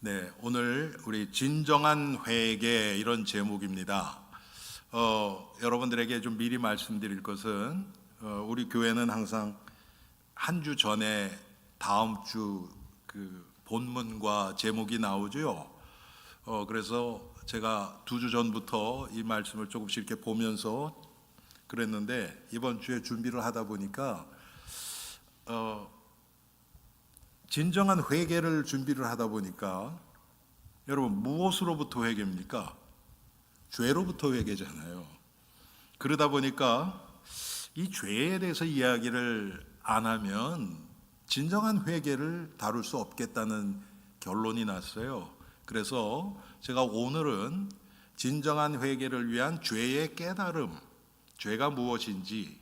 네, 오늘 우리 진정한 회개 이런 제목입니다. 여러분들에게 좀 미리 말씀드릴 것은 우리 교회는 항상 한 주 전에 다음 주 그 본문과 제목이 나오죠. 그래서 제가 2주 전부터 이 말씀을 조금씩 이렇게 보면서 그랬는데 이번 주에 준비를 하다 보니까 진정한 회개를 준비를 하다 보니까 여러분 무엇으로부터 회개입니까? 죄로부터 회개잖아요. 그러다 보니까 이 죄에 대해서 이야기를 안 하면 진정한 회개를 다룰 수 없겠다는 결론이 났어요. 그래서 제가 오늘은 진정한 회개를 위한 죄의 깨달음, 죄가 무엇인지,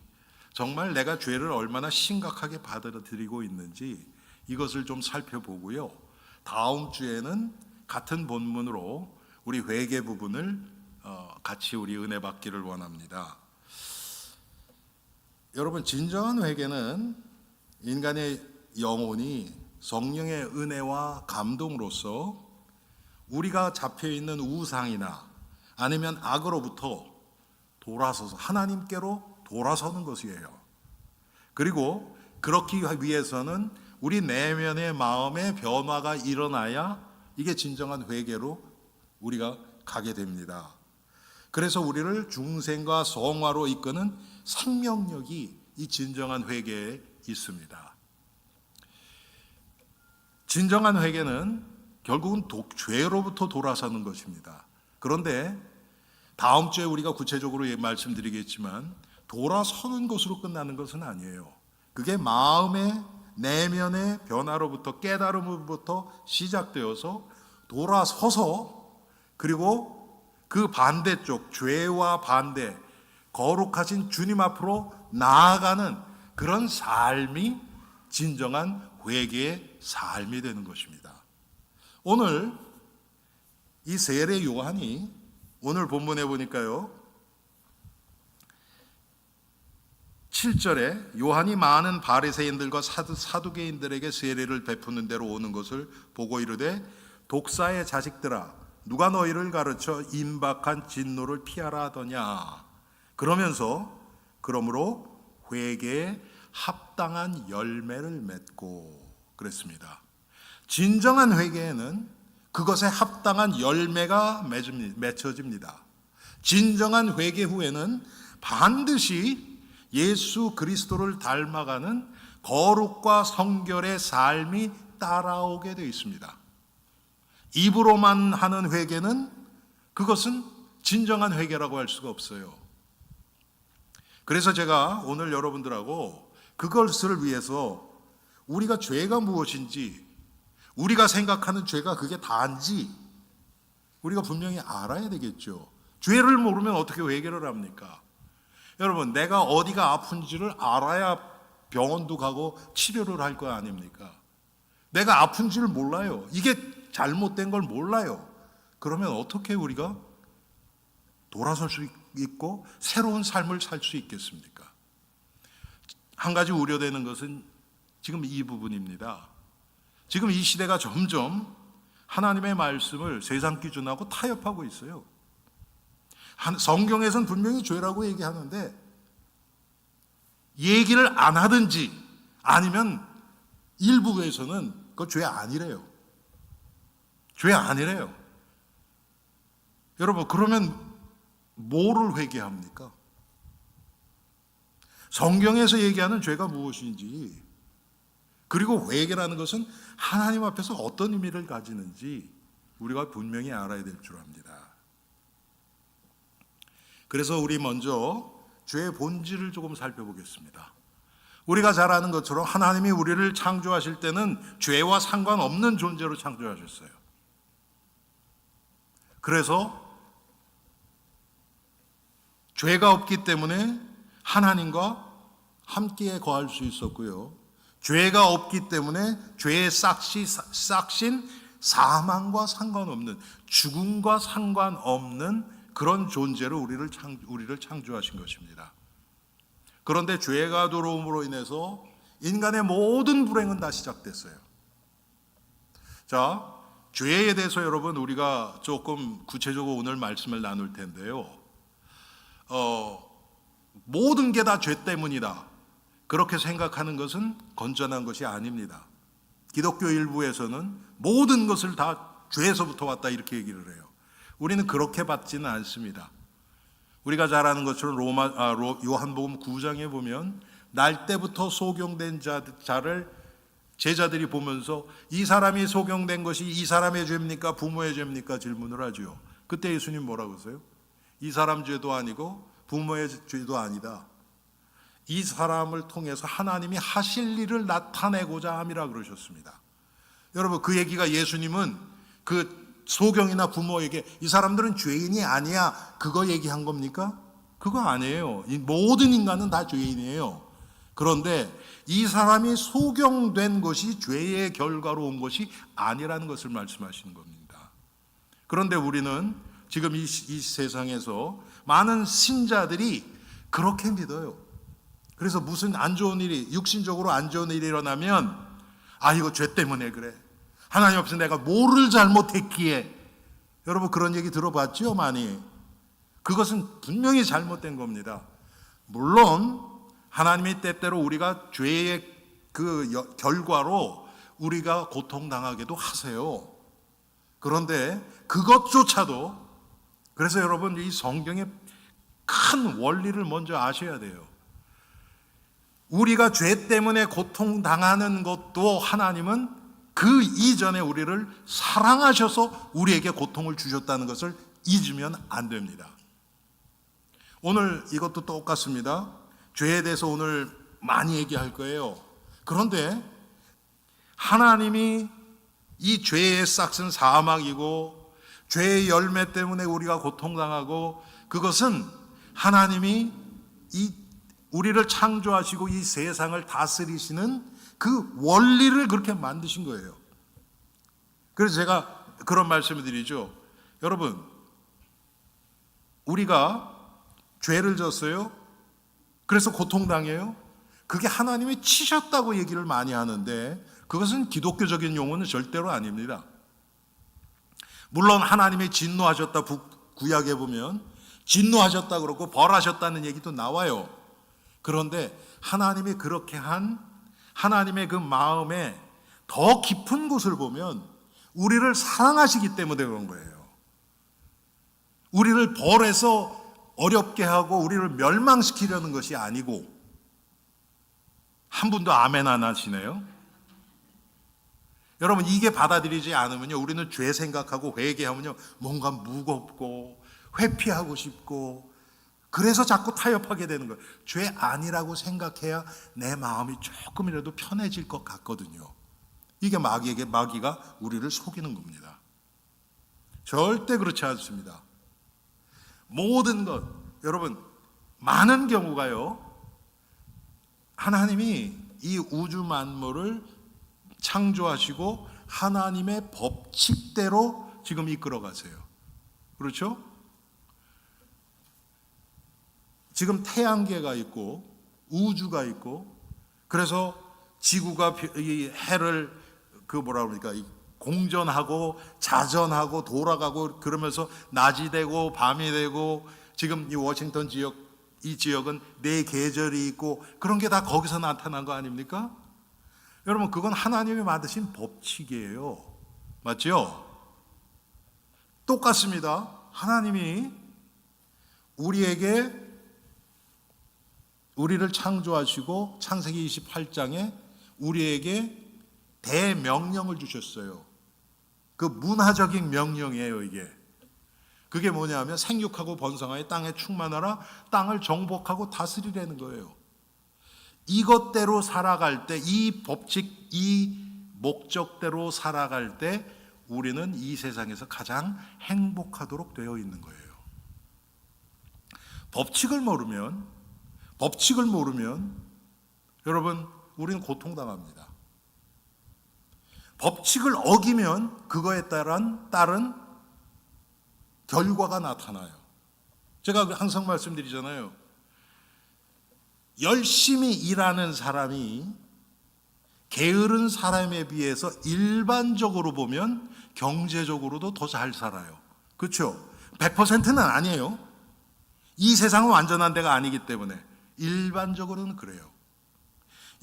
정말 내가 죄를 얼마나 심각하게 받아들이고 있는지 이것을 좀 살펴보고요. 다음 주에는 같은 본문으로 우리 회개 부분을 같이 우리 은혜 받기를 원합니다. 여러분, 진정한 회개는 인간의 영혼이 성령의 은혜와 감동으로서 우리가 잡혀있는 우상이나 아니면 악으로부터 돌아서서 하나님께로 돌아서는 것이에요. 그리고 그렇기 위해서는 우리 내면의 마음의 변화가 일어나야 이게 진정한 회개로 우리가 가게 됩니다. 그래서 우리를 중생과 성화로 이끄는 생명력이 이 진정한 회개에 있습니다. 진정한 회개는 결국은 죄로부터 돌아서는 것입니다. 그런데 다음 주에 우리가 구체적으로 말씀드리겠지만 돌아서는 것으로 끝나는 것은 아니에요. 그게 마음의 내면의 변화로부터 깨달음으로부터 시작되어서 돌아서서 그리고 그 반대쪽 죄와 반대 거룩하신 주님 앞으로 나아가는 그런 삶이 진정한 회개의 삶이 되는 것입니다. 오늘 이 세례 요한이 오늘 본문에 보니까요 7절에 요한이 많은 바리새인들과 사두개인들에게 세례를 베푸는 대로 오는 것을 보고 이르되 독사의 자식들아 누가 너희를 가르쳐 임박한 진노를 피하라 하더냐. 그러므로 회개에 합당한 열매를 맺고 그랬습니다. 진정한 회개에는 그것에 합당한 열매가 맺혀집니다. 진정한 회개 후에는 반드시 예수 그리스도를 닮아가는 거룩과 성결의 삶이 따라오게 되어 있습니다. 입으로만 하는 회개는 그것은 진정한 회개라고 할 수가 없어요. 그래서 제가 오늘 여러분들하고 그것을 위해서 우리가 죄가 무엇인지, 우리가 생각하는 죄가 그게 다인지 우리가 분명히 알아야 되겠죠. 죄를 모르면 어떻게 회개를 합니까? 여러분, 내가 어디가 아픈지를 알아야 병원도 가고 치료를 할 거 아닙니까? 내가 아픈지를 몰라요. 이게 잘못된 걸 몰라요. 그러면 어떻게 우리가 돌아설 수 있고 새로운 삶을 살 수 있겠습니까? 한 가지 우려되는 것은 지금 이 부분입니다. 지금 이 시대가 점점 하나님의 말씀을 세상 기준하고 타협하고 있어요. 성경에서는 분명히 죄라고 얘기하는데 얘기를 안 하든지 아니면 일부에서는 그거 죄 아니래요. 죄 아니래요. 여러분, 그러면 뭐를 회개합니까? 성경에서 얘기하는 죄가 무엇인지, 그리고 회개라는 것은 하나님 앞에서 어떤 의미를 가지는지 우리가 분명히 알아야 될 줄 압니다. 그래서 우리 먼저 죄의 본질을 조금 살펴보겠습니다. 우리가 잘 아는 것처럼 하나님이 우리를 창조하실 때는 죄와 상관없는 존재로 창조하셨어요. 그래서 죄가 없기 때문에 하나님과 함께 거할 수 있었고요. 죄가 없기 때문에 죄의 싹신 사망과 상관없는, 죽음과 상관없는 그런 존재로 우리를 창조하신 것입니다. 그런데 죄가 들어옴으로 인해서 인간의 모든 불행은 다 시작됐어요. 자, 죄에 대해서 여러분 우리가 조금 구체적으로 오늘 말씀을 나눌 텐데요. 모든 게 다 죄 때문이다, 그렇게 생각하는 것은 건전한 것이 아닙니다. 기독교 일부에서는 모든 것을 다 죄에서부터 왔다 이렇게 얘기를 해요. 우리는 그렇게 받지는 않습니다. 우리가 잘 아는 것처럼 요한복음 9장에 보면 날 때부터 소경된 자를 제자들이 보면서 이 사람이 소경된 것이 이 사람의 죄입니까 부모의 죄입니까 질문을 하죠. 그때 예수님 뭐라고 하세요? 이 사람 죄도 아니고 부모의 죄도 아니다. 이 사람을 통해서 하나님이 하실 일을 나타내고자 함이라 그러셨습니다. 여러분, 그 얘기가 예수님은 그 소경이나 부모에게 이 사람들은 죄인이 아니야 그거 얘기한 겁니까? 그거 아니에요. 모든 인간은 다 죄인이에요. 그런데 이 사람이 소경된 것이 죄의 결과로 온 것이 아니라는 것을 말씀하시는 겁니다. 그런데 우리는 지금 이 세상에서 많은 신자들이 그렇게 믿어요. 그래서 무슨 안 좋은 일이, 육신적으로 안 좋은 일이 일어나면 이거 죄 때문에 그래, 하나님 없이 내가 뭐를 잘못했기에. 여러분 그런 얘기 들어봤죠? 많이. 그것은 분명히 잘못된 겁니다. 물론 하나님이 때때로 우리가 죄의 그 결과로 우리가 고통당하기도 하세요. 그런데 그것조차도, 그래서 여러분 이 성경의 큰 원리를 먼저 아셔야 돼요. 우리가 죄 때문에 고통당하는 것도 하나님은 그 이전에 우리를 사랑하셔서 우리에게 고통을 주셨다는 것을 잊으면 안 됩니다. 오늘 이것도 똑같습니다. 죄에 대해서 오늘 많이 얘기할 거예요. 그런데 하나님이 이 죄의 싹은 사망이고 죄의 열매 때문에 우리가 고통당하고, 그것은 하나님이 우리를 창조하시고 이 세상을 다스리시는 그 원리를 그렇게 만드신 거예요. 그래서 제가 그런 말씀을 드리죠. 여러분, 우리가 죄를 졌어요. 그래서 고통당해요. 그게 하나님이 치셨다고 얘기를 많이 하는데 그것은 기독교적인 용어는 절대로 아닙니다. 물론 하나님이 진노하셨다, 구약에 보면 진노하셨다 그러고 벌하셨다는 얘기도 나와요. 그런데 하나님이 그렇게 한 하나님의 그 마음에 더 깊은 곳을 보면 우리를 사랑하시기 때문에 그런 거예요. 우리를 벌해서 어렵게 하고 우리를 멸망시키려는 것이 아니고. 한 분도 아멘 안 하시네요. 여러분, 이게 받아들이지 않으면요, 우리는 죄 생각하고 회개하면요 뭔가 무겁고 회피하고 싶고, 그래서 자꾸 타협하게 되는 거예요. 죄 아니라고 생각해야 내 마음이 조금이라도 편해질 것 같거든요. 이게 마귀가 우리를 속이는 겁니다. 절대 그렇지 않습니다. 모든 것, 여러분, 많은 경우가요, 하나님이 이 우주 만물을 창조하시고 하나님의 법칙대로 지금 이끌어 가세요. 그렇죠? 지금 태양계가 있고 우주가 있고, 그래서 지구가 이 해를 공전하고 자전하고 돌아가고, 그러면서 낮이 되고 밤이 되고, 지금 이 워싱턴 지역, 이 지역은 4계절이 있고, 그런 게 다 거기서 나타난 거 아닙니까? 여러분, 그건 하나님이 만드신 법칙이에요. 맞죠? 똑같습니다. 하나님이 우리를 창조하시고 창세기 28장에 우리에게 대명령을 주셨어요. 그 문화적인 명령이에요, 이게. 그게 뭐냐면 생육하고 번성하여 땅에 충만하라, 땅을 정복하고 다스리라는 거예요. 이것대로 살아갈 때, 이 법칙, 이 목적대로 살아갈 때 우리는 이 세상에서 가장 행복하도록 되어 있는 거예요. 법칙을 모르면 여러분, 우리는 고통당합니다. 법칙을 어기면 그거에 따른 결과가 나타나요. 제가 항상 말씀드리잖아요. 열심히 일하는 사람이 게으른 사람에 비해서 일반적으로 보면 경제적으로도 더 잘 살아요. 그렇죠? 100%는 아니에요. 이 세상은 완전한 데가 아니기 때문에 일반적으로는 그래요.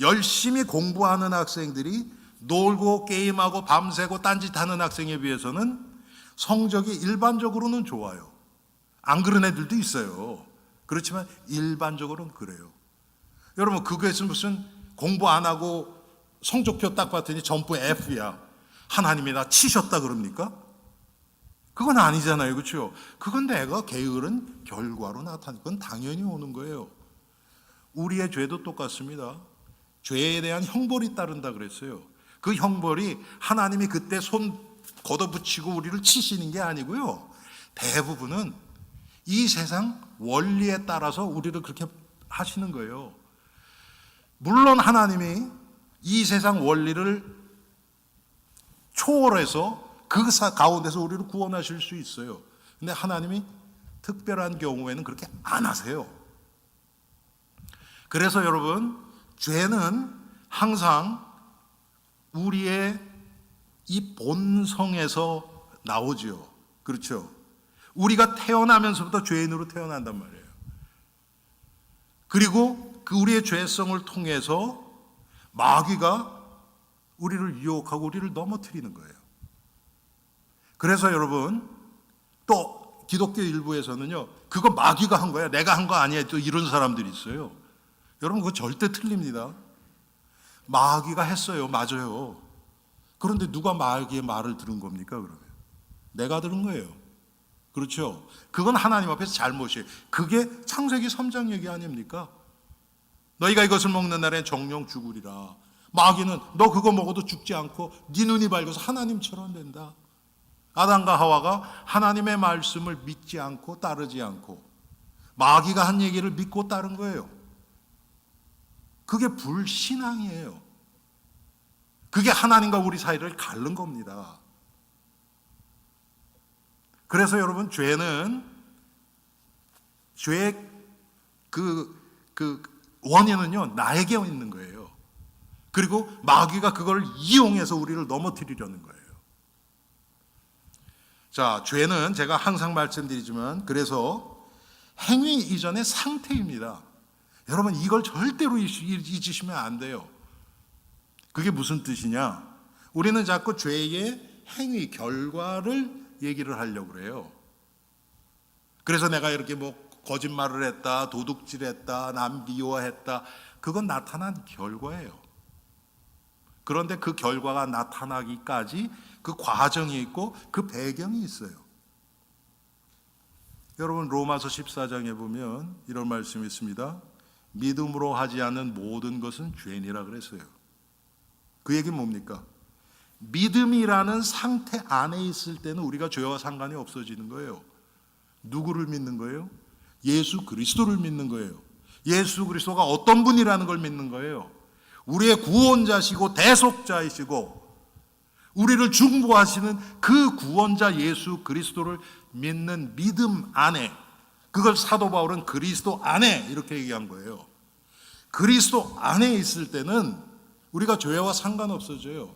열심히 공부하는 학생들이 놀고 게임하고 밤새고 딴짓하는 학생에 비해서는 성적이 일반적으로는 좋아요. 안 그런 애들도 있어요. 그렇지만 일반적으로는 그래요. 여러분, 그것은 무슨 공부 안 하고 성적표 딱 봤더니 전부 F야. 하나님이 나 치셨다 그럽니까? 그건 아니잖아요. 그렇죠? 그건 내가 게으른 결과로 나타나는 건 당연히 오는 거예요. 우리의 죄도 똑같습니다. 죄에 대한 형벌이 따른다 그랬어요. 그 형벌이 하나님이 그때 손 걷어붙이고 우리를 치시는 게 아니고요. 대부분은 이 세상 원리에 따라서 우리를 그렇게 하시는 거예요. 물론 하나님이 이 세상 원리를 초월해서 그 가운데서 우리를 구원하실 수 있어요. 근데 하나님이 특별한 경우에는 그렇게 안 하세요. 그래서 여러분, 죄는 항상 우리의 이 본성에서 나오지요. 그렇죠? 우리가 태어나면서부터 죄인으로 태어난단 말이에요. 그리고 그 우리의 죄성을 통해서 마귀가 우리를 유혹하고 우리를 넘어뜨리는 거예요. 그래서 여러분, 또 기독교 일부에서는요, 그거 마귀가 한 거야, 내가 한 거 아니야, 또 이런 사람들이 있어요. 여러분, 그거 절대 틀립니다. 마귀가 했어요. 맞아요. 그런데 누가 마귀의 말을 들은 겁니까, 그러면? 내가 들은 거예요. 그렇죠? 그건 하나님 앞에서 잘못이에요. 그게 창세기 3장 얘기 아닙니까? 너희가 이것을 먹는 날엔 정령 죽으리라. 마귀는 너 그거 먹어도 죽지 않고 네 눈이 밝아서 하나님처럼 된다. 아담과 하와가 하나님의 말씀을 믿지 않고 따르지 않고 마귀가 한 얘기를 믿고 따른 거예요. 그게 불신앙이에요. 그게 하나님과 우리 사이를 가른 겁니다. 그래서 여러분, 죄의 그 원인은요, 나에게 있는 거예요. 그리고 마귀가 그걸 이용해서 우리를 넘어뜨리려는 거예요. 자, 죄는 제가 항상 말씀드리지만, 그래서 행위 이전의 상태입니다. 여러분, 이걸 절대로 잊으시면 안 돼요. 그게 무슨 뜻이냐? 우리는 자꾸 죄의 행위, 결과를 얘기를 하려고 그래요. 그래서 내가 이렇게 뭐 거짓말을 했다, 도둑질했다, 남 미워했다, 그건 나타난 결과예요. 그런데 그 결과가 나타나기까지 그 과정이 있고 그 배경이 있어요. 여러분, 로마서 14장에 보면 이런 말씀이 있습니다. 믿음으로 하지 않는 모든 것은 죄니라 그랬어요. 그 얘기는 뭡니까? 믿음이라는 상태 안에 있을 때는 우리가 죄와 상관이 없어지는 거예요. 누구를 믿는 거예요? 예수 그리스도를 믿는 거예요. 예수 그리스도가 어떤 분이라는 걸 믿는 거예요. 우리의 구원자시고 대속자이시고 우리를 중보하시는 그 구원자 예수 그리스도를 믿는 믿음 안에, 그걸 사도 바울은 그리스도 안에 이렇게 얘기한 거예요. 그리스도 안에 있을 때는 우리가 죄와 상관없어져요.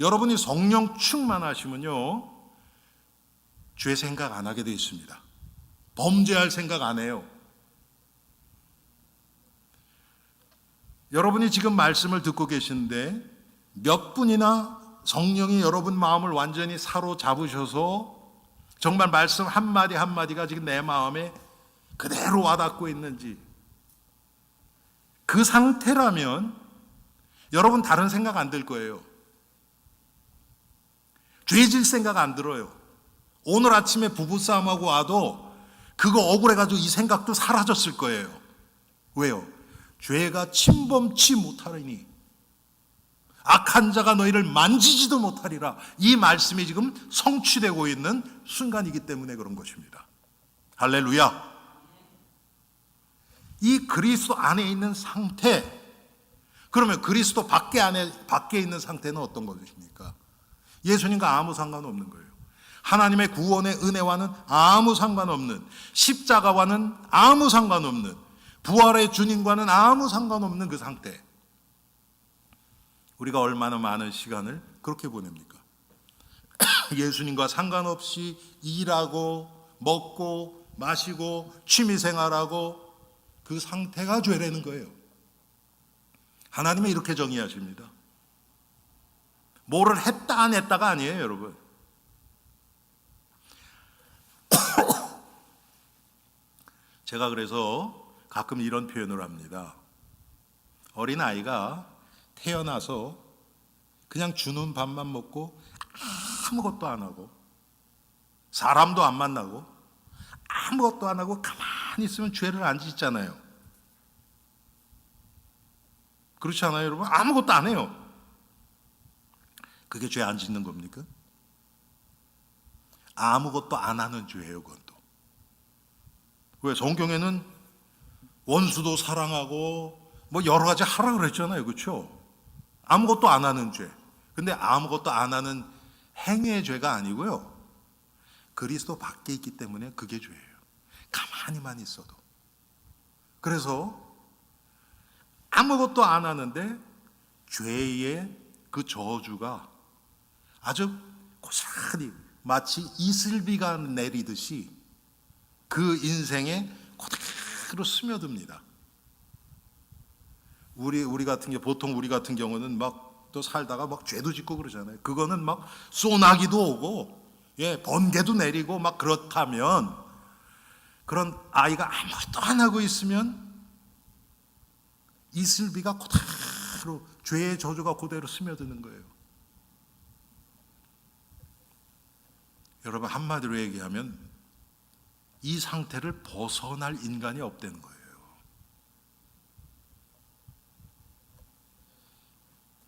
여러분이 성령 충만하시면요, 죄 생각 안 하게 되어 있습니다. 범죄할 생각 안 해요. 여러분이 지금 말씀을 듣고 계시는데 몇 분이나 성령이 여러분 마음을 완전히 사로잡으셔서 정말 말씀 한마디 한마디가 지금 내 마음에 그대로 와닿고 있는지, 그 상태라면 여러분 다른 생각 안 들 거예요. 죄질 생각 안 들어요. 오늘 아침에 부부싸움하고 와도 그거 억울해가지고 이 생각도 사라졌을 거예요. 왜요? 죄가 침범치 못하리니 악한 자가 너희를 만지지도 못하리라. 이 말씀이 지금 성취되고 있는 순간이기 때문에 그런 것입니다. 할렐루야. 이 그리스도 안에 있는 상태, 그러면 그리스도 밖에 있는 상태는 어떤 것입니까? 예수님과 아무 상관없는 거예요. 하나님의 구원의 은혜와는 아무 상관없는, 십자가와는 아무 상관없는, 부활의 주님과는 아무 상관없는 그 상태. 우리가 얼마나 많은 시간을 그렇게 보냅니까? 예수님과 상관없이 일하고 먹고 마시고 취미생활하고 그 상태가 죄라는 거예요. 하나님은 이렇게 정의하십니다. 뭐를 했다 안 했다가 아니에요, 여러분. 제가 그래서 가끔 이런 표현을 합니다. 어린아이가 태어나서 그냥 주는 밥만 먹고 아무것도 안 하고 사람도 안 만나고 아무것도 안 하고 가만히 있으면 죄를 안 짓잖아요. 그렇지 않아요, 여러분? 아무것도 안 해요. 그게 죄 안 짓는 겁니까? 아무것도 안 하는 죄예요, 그건 또. 왜? 성경에는 원수도 사랑하고 뭐 여러 가지 하라 그랬잖아요, 그렇죠? 아무것도 안 하는 죄. 근데 아무것도 안 하는 행위의 죄가 아니고요. 그리스도 밖에 있기 때문에 그게 죄예요. 가만히만 있어도. 그래서 아무것도 안 하는데 죄의 그 저주가 아주 고스란히 마치 이슬비가 내리듯이 그 인생에 그대로 스며듭니다. 우리 같은 게 보통 우리 같은 경우는 막 또 살다가 막 죄도 짓고 그러잖아요. 그거는 막 소나기도 오고 번개도 내리고 막 그렇다면 그런 아이가 아무것도 안 하고 있으면 이슬비가 그대로 죄의 저주가 그대로 스며드는 거예요. 여러분 한마디로 얘기하면 이 상태를 벗어날 인간이 없다는 거예요.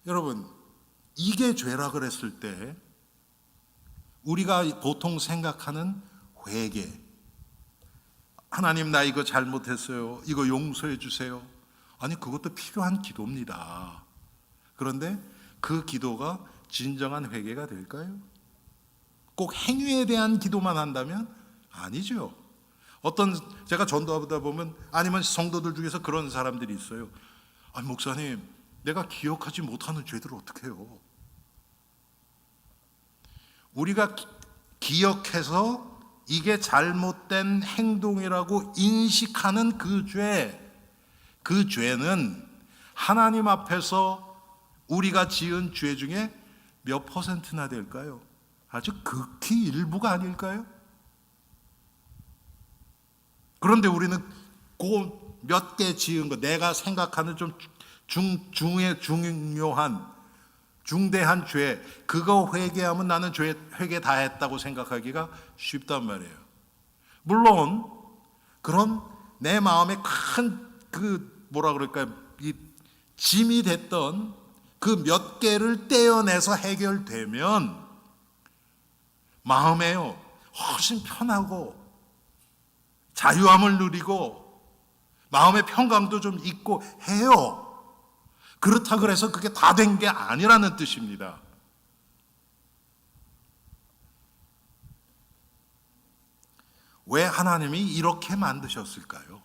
여러분 이게 죄라 그랬을 때 우리가 보통 생각하는 회개, 하나님 나 이거 잘못했어요, 이거 용서해 주세요, 아니 그것도 필요한 기도입니다. 그런데 그 기도가 진정한 회개가 될까요? 꼭 행위에 대한 기도만 한다면 아니죠. 제가 전도하다 보면 아니면 성도들 중에서 그런 사람들이 있어요. 아니 목사님 내가 기억하지 못하는 죄들을 어떻게 해요? 우리가 기억해서 이게 잘못된 행동이라고 인식하는 그 죄는 하나님 앞에서 우리가 지은 죄 중에 몇 퍼센트나 될까요? 아주 극히 일부가 아닐까요? 그런데 우리는 그 몇 개 지은 거, 내가 생각하는 좀 중대한 죄, 그거 회개하면 나는 회개 다 했다고 생각하기가 쉽단 말이에요. 물론 그런 내 마음에 큰 이 짐이 됐던 그 몇 개를 떼어내서 해결되면 마음에요 훨씬 편하고 자유함을 누리고 마음의 평강도 좀 있고 해요. 그렇다 그래서 그게 다 된 게 아니라는 뜻입니다. 왜 하나님이 이렇게 만드셨을까요?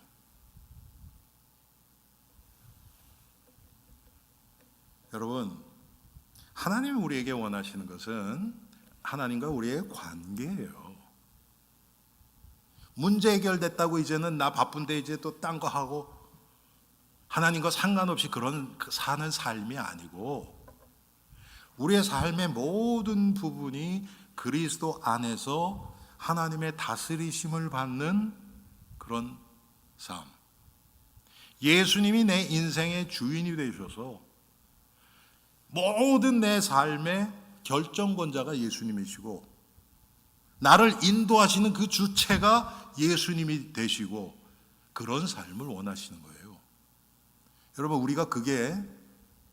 여러분, 하나님이 우리에게 원하시는 것은 하나님과 우리의 관계예요. 문제 해결됐다고 이제는 나 바쁜데 이제 또 딴 거 하고 하나님과 상관없이 그런 사는 삶이 아니고 우리의 삶의 모든 부분이 그리스도 안에서 하나님의 다스리심을 받는 그런 삶. 예수님이 내 인생의 주인이 되셔서 모든 내 삶의 결정권자가 예수님이시고 나를 인도하시는 그 주체가 예수님이 되시고 그런 삶을 원하시는 거예요. 여러분 우리가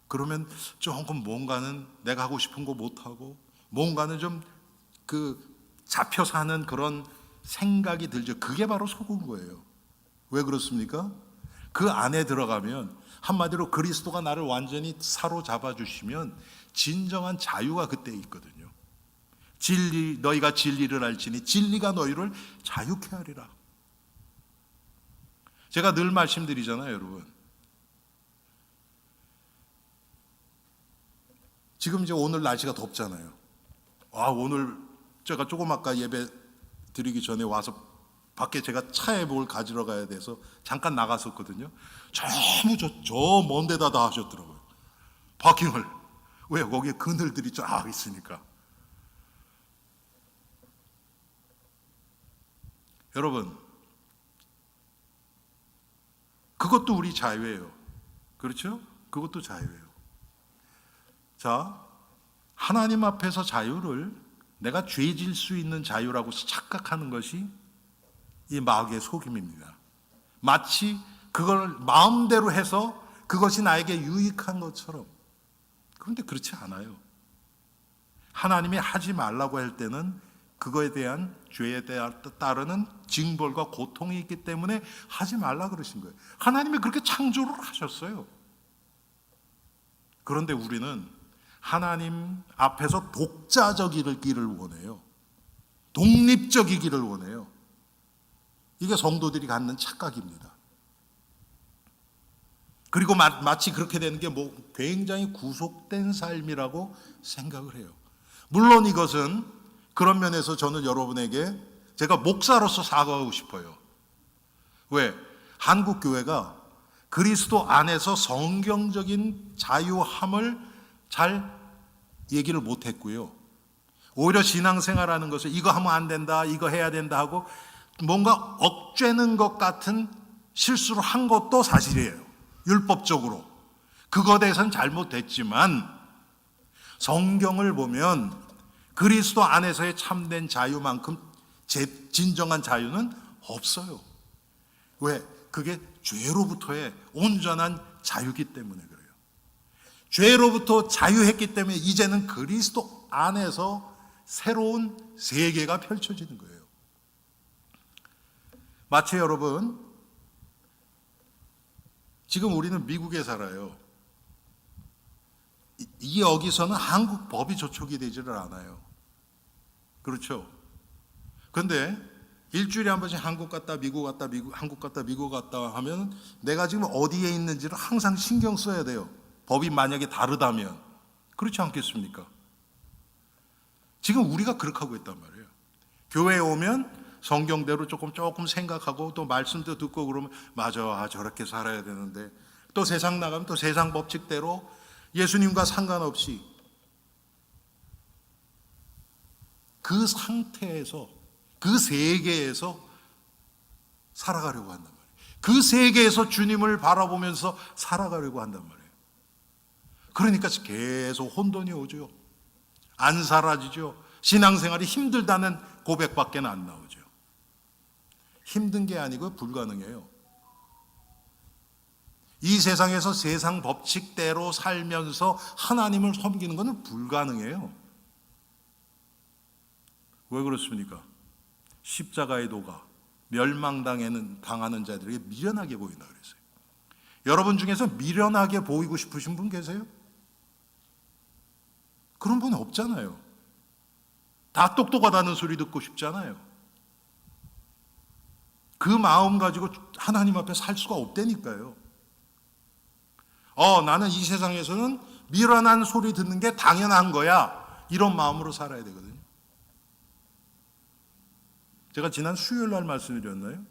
그러면 조금 뭔가는 내가 하고 싶은 거 못하고 뭔가는 좀 잡혀 사는 그런 생각이 들죠. 그게 바로 속은 거예요. 왜 그렇습니까? 그 안에 들어가면 한마디로 그리스도가 나를 완전히 사로잡아 주시면 진정한 자유가 그때 있거든요. 너희가 진리를 알지니 진리가 너희를 자유케 하리라. 제가 늘 말씀드리잖아요, 여러분. 지금 이제 오늘 날씨가 덥잖아요. 오늘 제가 조금 아까 예배 드리기 전에 와서 밖에 제가 차에 뭘 가지러 가야 돼서 잠깐 나갔었거든요. 전부 저 먼 데다 다 하셨더라고요. 파킹을. 왜? 거기에 그늘들이 쫙 있으니까. 여러분, 그것도 우리 자유예요. 그렇죠? 그것도 자유예요. 자, 하나님 앞에서 자유를 내가 죄질 수 있는 자유라고 착각하는 것이 이 마귀의 속임입니다. 마치 그걸 마음대로 해서 그것이 나에게 유익한 것처럼. 그런데 그렇지 않아요. 하나님이 하지 말라고 할 때는 그거에 대한 죄에 따르는 징벌과 고통이 있기 때문에 하지 말라 그러신 거예요. 하나님이 그렇게 창조를 하셨어요. 그런데 우리는 하나님 앞에서 독자적이기를 원해요. 독립적이기를 원해요. 이게 성도들이 갖는 착각입니다. 그리고 마치 그렇게 되는 게 굉장히 구속된 삶이라고 생각을 해요. 물론 이것은 그런 면에서 저는 여러분에게 제가 목사로서 사과하고 싶어요. 왜? 한국 교회가 그리스도 안에서 성경적인 자유함을 잘 얘기를 못했고요. 오히려 신앙생활하는 것을 이거 하면 안 된다, 이거 해야 된다 하고 뭔가 억죄는 것 같은 실수를 한 것도 사실이에요. 율법적으로. 그거에 대해서는 잘못됐지만 성경을 보면 그리스도 안에서의 참된 자유만큼 진정한 자유는 없어요. 왜? 그게 죄로부터의 온전한 자유이기 때문에 그래요. 죄로부터 자유했기 때문에 이제는 그리스도 안에서 새로운 세계가 펼쳐지는 거예요. 마치 여러분, 지금 우리는 미국에 살아요. 여기서는 한국 법이 저촉이 되지를 않아요. 그렇죠? 근데 일주일에 한 번씩 한국 갔다 미국 갔다 한국 갔다 미국 갔다 하면 내가 지금 어디에 있는지를 항상 신경 써야 돼요. 법이 만약에 다르다면. 그렇지 않겠습니까? 지금 우리가 그렇게 하고 있단 말이에요. 교회에 오면 성경대로 조금 생각하고 또 말씀도 듣고 그러면 맞아, 저렇게 살아야 되는데, 또 세상 나가면 또 세상 법칙대로 예수님과 상관없이 그 상태에서 그 세계에서 살아가려고 한단 말이에요. 그 세계에서 주님을 바라보면서 살아가려고 한단 말이에요. 그러니까 계속 혼돈이 오죠. 안 사라지죠. 신앙생활이 힘들다는 고백밖에 안 나오죠. 힘든 게 아니고 불가능해요. 이 세상에서 세상 법칙대로 살면서 하나님을 섬기는 것은 불가능해요. 왜 그렇습니까? 십자가의 도가 멸망당하는 자들에게 미련하게 보인다 그랬어요. 여러분 중에서 미련하게 보이고 싶으신 분 계세요? 그런 분 없잖아요. 다 똑똑하다는 소리 듣고 싶잖아요. 그 마음 가지고 하나님 앞에 살 수가 없다니까요. 나는 이 세상에서는 미련한 소리 듣는 게 당연한 거야. 이런 마음으로 살아야 되거든요. 제가 지난 수요일 날 말씀드렸나요?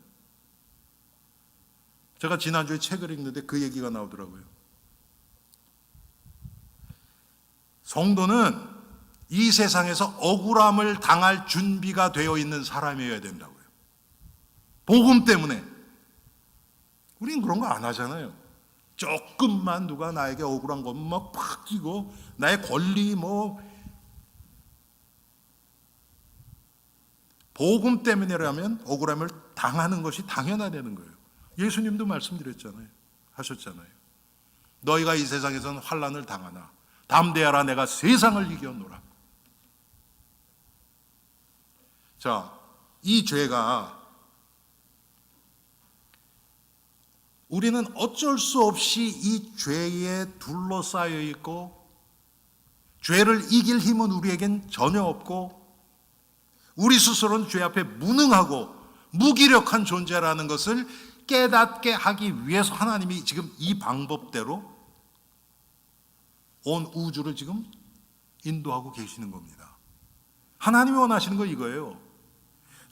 제가 지난주에 책을 읽는데 그 얘기가 나오더라고요. 성도는 이 세상에서 억울함을 당할 준비가 되어 있는 사람이어야 된다고요. 복음 때문에. 우린 그런 거 안 하잖아요. 조금만 누가 나에게 억울한 것만 막 팍 끼고 나의 권리 복음 때문이라면 억울함을 당하는 것이 당연하다는 거예요. 예수님도 말씀드렸잖아요. 하셨잖아요. 너희가 이 세상에서는 환난을 당하나 담대하라, 내가 세상을 이겨노라. 자, 이 죄가 우리는 어쩔 수 없이 이 죄에 둘러싸여 있고 죄를 이길 힘은 우리에겐 전혀 없고 우리 스스로는 죄 앞에 무능하고 무기력한 존재라는 것을 깨닫게 하기 위해서 하나님이 지금 이 방법대로 온 우주를 지금 인도하고 계시는 겁니다. 하나님이 원하시는 거 이거예요.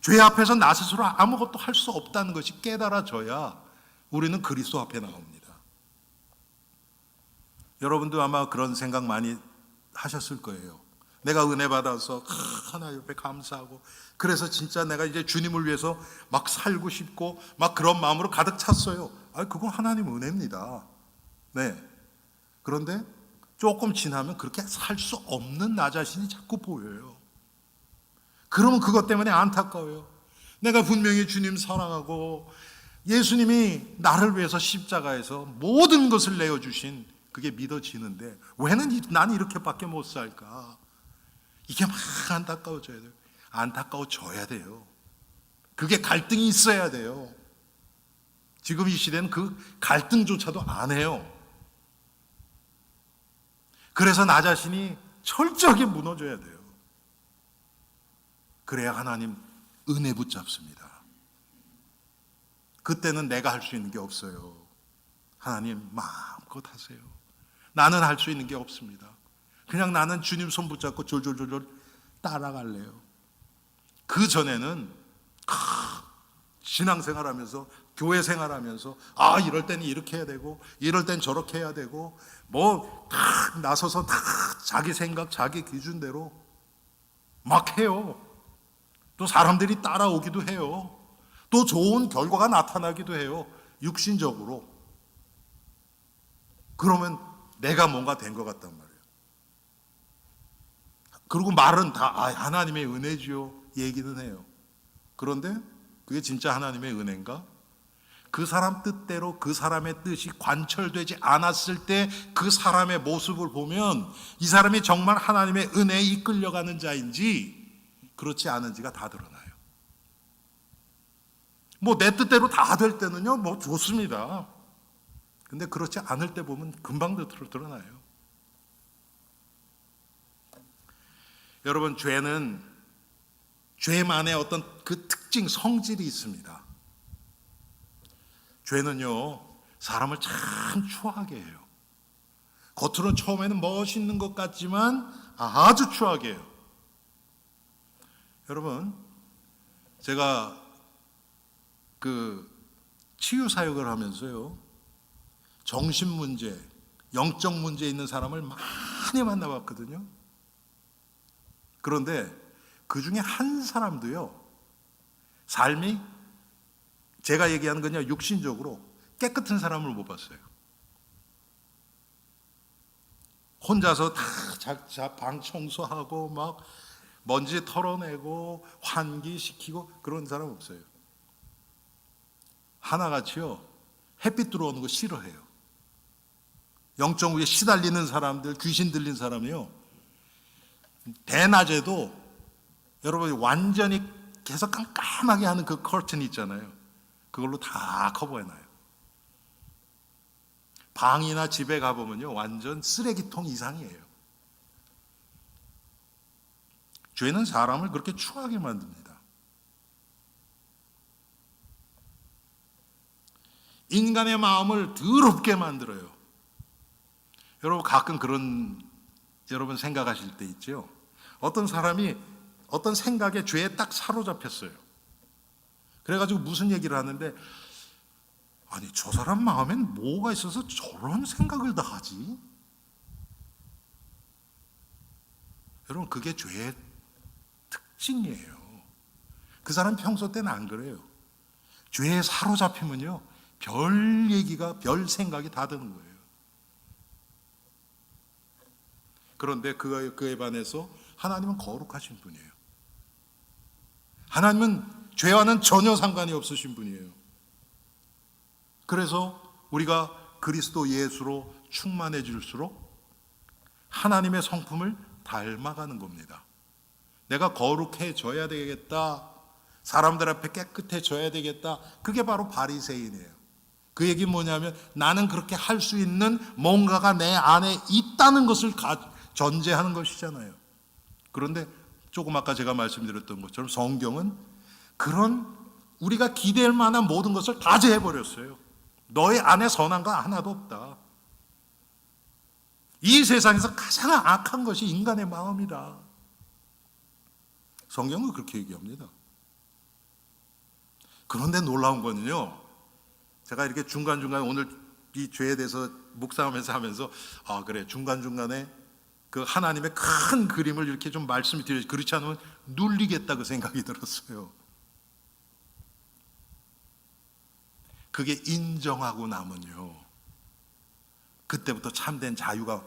죄 앞에서 나 스스로 아무것도 할 수 없다는 것이 깨달아져야 우리는 그리스도 앞에 나옵니다. 여러분도 아마 그런 생각 많이 하셨을 거예요. 내가 은혜 받아서 하나님 옆에 감사하고, 그래서 진짜 내가 이제 주님을 위해서 막 살고 싶고 막 그런 마음으로 가득 찼어요. 그건 하나님 은혜입니다. 네. 그런데 조금 지나면 그렇게 살 수 없는 나 자신이 자꾸 보여요. 그러면 그것 때문에 안타까워요. 내가 분명히 주님 사랑하고 예수님이 나를 위해서 십자가에서 모든 것을 내어주신 그게 믿어지는데 왜는 난 이렇게밖에 못 살까? 이게 막 안타까워져야 돼요. 안타까워져야 돼요. 그게 갈등이 있어야 돼요. 지금 이 시대는 그 갈등조차도 안 해요. 그래서 나 자신이 철저하게 무너져야 돼요. 그래야 하나님 은혜 붙잡습니다. 그때는 내가 할 수 있는 게 없어요. 하나님 마음껏 하세요. 나는 할 수 있는 게 없습니다. 그냥 나는 주님 손 붙잡고 졸졸졸졸 따라갈래요. 그 전에는 신앙생활하면서 교회 생활하면서 이럴 때는 이렇게 해야 되고 이럴 땐 저렇게 해야 되고 뭐 다 나서서 다 자기 생각 자기 기준대로 막 해요. 또 사람들이 따라오기도 해요. 또 좋은 결과가 나타나기도 해요. 육신적으로. 그러면 내가 뭔가 된 것 같단 말이에요. 그리고 말은 다 하나님의 은혜지요 얘기는 해요. 그런데 그게 진짜 하나님의 은혜인가? 그 사람 뜻대로 그 사람의 뜻이 관철되지 않았을 때 그 사람의 모습을 보면 이 사람이 정말 하나님의 은혜에 이끌려가는 자인지 그렇지 않은지가 다 드러나요. 뭐 내 뜻대로 다 될 때는요 뭐 좋습니다. 근데 그렇지 않을 때 보면 금방 드러나요. 여러분, 죄는 죄만의 어떤 그 특징, 성질이 있습니다. 죄는요 사람을 참 추하게 해요. 겉으로는 처음에는 멋있는 것 같지만 아주 추하게 해요. 여러분, 제가 그 치유 사역을 하면서요 정신 문제, 영적 문제 있는 사람을 많이 만나봤거든요. 그런데 그 중에 한 사람도요 삶이 제가 얘기하는 건요 육신적으로 깨끗한 사람을 못 봤어요. 혼자서 다 자 방 청소하고 막 먼지 털어내고 환기시키고 그런 사람 없어요. 하나같이요 햇빛 들어오는 거 싫어해요. 영적 위에 시달리는 사람들, 귀신 들린 사람이요 대낮에도 여러분이 완전히 계속 깜깜하게 하는 그 커튼 있잖아요. 그걸로 다 커버해놔요. 방이나 집에 가보면요 완전 쓰레기통 이상이에요. 죄는 사람을 그렇게 추하게 만듭니다. 인간의 마음을 더럽게 만들어요. 여러분 가끔 그런 여러분 생각하실 때 있죠. 어떤 사람이 어떤 생각에 죄에 딱 사로잡혔어요. 그래가지고 무슨 얘기를 하는데 아니 저 사람 마음엔 뭐가 있어서 저런 생각을 다 하지? 여러분 그게 죄의 특징이에요. 그 사람 평소 때는 안 그래요. 죄에 사로잡히면요 별 얘기가 별 생각이 다 드는 거예요. 그런데 그에 반해서 하나님은 거룩하신 분이에요. 하나님은 죄와는 전혀 상관이 없으신 분이에요. 그래서 우리가 그리스도 예수로 충만해질수록 하나님의 성품을 닮아가는 겁니다. 내가 거룩해져야 되겠다, 사람들 앞에 깨끗해져야 되겠다, 그게 바로 바리새인이에요. 그 얘기는 뭐냐면 나는 그렇게 할 수 있는 뭔가가 내 안에 있다는 것을 전제하는 것이잖아요. 그런데 조금 아까 제가 말씀드렸던 것처럼 성경은 그런 우리가 기대할 만한 모든 것을 다 제해버렸어요. 너의 안에 선한 거 하나도 없다. 이 세상에서 가장 악한 것이 인간의 마음이다. 성경은 그렇게 얘기합니다. 그런데 놀라운 거는요, 제가 이렇게 중간중간에 오늘 이 죄에 대해서 묵상하면서 하면서 그래, 중간중간에 그 하나님의 큰 그림을 이렇게 좀 말씀을 드려야지, 그렇지 않으면 눌리겠다 그 생각이 들었어요. 그게 인정하고 나면요, 그때부터 참된 자유가